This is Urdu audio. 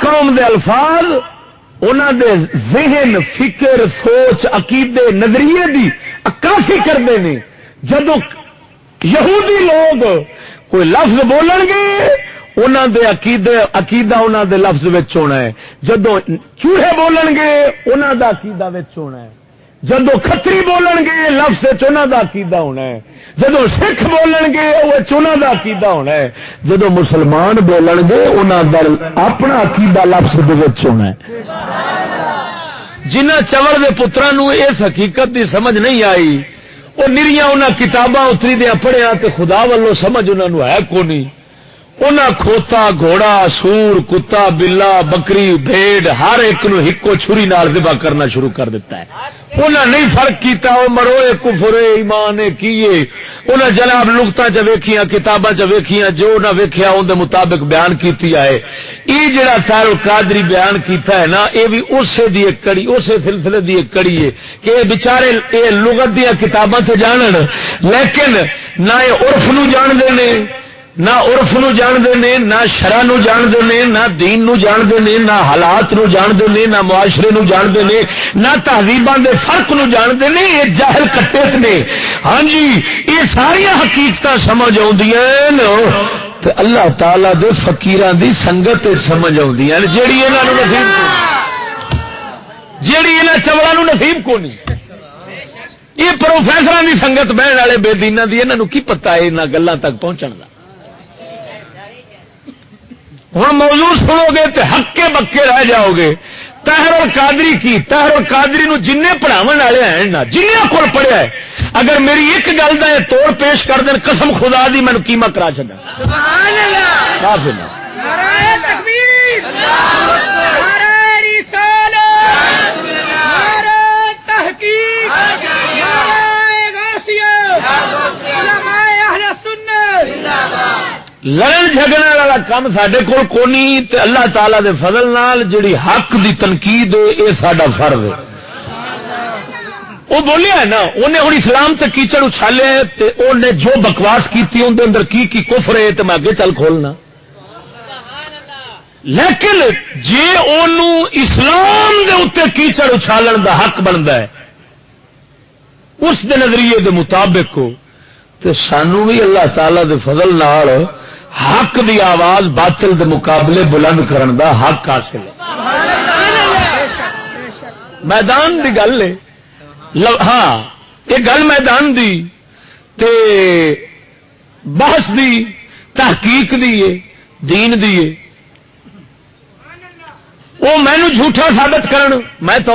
قوم دے الفاظ انہوں دے ذہن فکر سوچ عقیدے نظریے دی عکاسی کرتے ہیں. جدو یہودی لوگ کوئی لفظ بولن گے انہوں دے عقیدہ انہوں دے لفظ وچ ہونا ہے. جدو چوہے بولن گے انہوں دا عقیدہ وچ ہونا ہے. جدو کھتری بولن گے لفظ انہوں دا عقیدہ ہونا ہے. جدو سکھ بولن گے انہوں دا عقیدہ ہونا ہے. جدو مسلمان بولن گے انہوں دا اپنا عقیدہ لفظ دے وچ ہونا ہے. جنہ چوڑ دے پتروں اس حقیقت دی سمجھ نہیں آئی وہ نریاں انہاں کتاباں اتری دیا پڑھیا تے خدا والوں سمجھ انہوں ہے کونی. انہاں کھوتا گھوڑا سور کتا بلا بکری بھیڑ ہر ایک نو ہکو چھری نال ذبح کرنا شروع کر دیتا ہے. انہاں نہیں فرق کیتا وہ مروئے کفر ایمان کیے. انہاں جناب نقطہ چ ویکھیاں کتاباں چ ویکھیاں جو نہ ویکھیا ان دے مطابق بیان کیتی ہے. یہ جڑا سار القادری بیان کیتا ہے نا یہ بھی اسی دی ایک کڑی اسی سلسلے دی ایک کڑی ہے کہ بیچارے یہ لغت دیا کتاباں سے جانن لیکن نہ یہ عرف نو جانتے ہیں نہ عرف نو جانتے ہیں نہ شرع نو جانتے ہیں نہ دین نو جانتے ہیں نہ حالات نو جانتے ہیں نہ معاشرے نو جانتے ہیں نہ تہذیباں دے فرق نو جانتے ہیں. یہ جاہل کٹے نے. ہاں جی یہ ساری حقیقت سمجھ آدی اللہ تعالی دے فقیراں دی سنگت سمجھ آدی جیڑی انہاں نصیب جیڑی انہاں چوڑاں نو نصیب کو نہیں. یہ پروفیسراں دی سنگت بہن والے بے دیناں دی انہاں نو کی پتہ ہے انہاں گلاں تک پہنچن دا. ہوں موضوع سنو گے تو ہکے بکے رہ جاؤ گے. طاہر القادری کی طاہر القادری نو جن پڑھاو والے ہیں نا جنہیں کول پڑھیا ہے اگر میری ایک گل کا توڑ پیش کر دین قسم خدا دی میں قیمہ کرا چڈا. سبحان اللہ کافی نعرہ تکبیر نعرہ رسالت نعرہ تحقیق نعرہ غوثیہ علماء اہل سنت زندہ باد. لڑن جھگڑنے والا کام سڈے کول کونی تے اللہ تعالی دے فضل نال جڑی حق دی تنقید ہے یہ ساڈا فرض ہے. وہ بولیا ہے نا انہیں ہوں اسلام تے کیچڑ اچھالے تے انہیں جو بکواس کی اندر اندر کی کفر ہے تے میں اگے چل کھولنا. لیکن جے انہوں اسلام دے اتنے کیچڑ اچھالن دا حق بنتا ہے اس دے نظریے دے مطابق ہو تے سانو بھی اللہ تعالی دے فضل نال حق دی آواز باطل دے مقابلے بلند کرن دا حق حاصل ہے. میدان دی گل ہے. ہاں یہ گل میدان دی تے بحث دی تحقیق دی ہے دین دی ہے. وہ مینوں جھوٹا ثابت کرن میں تو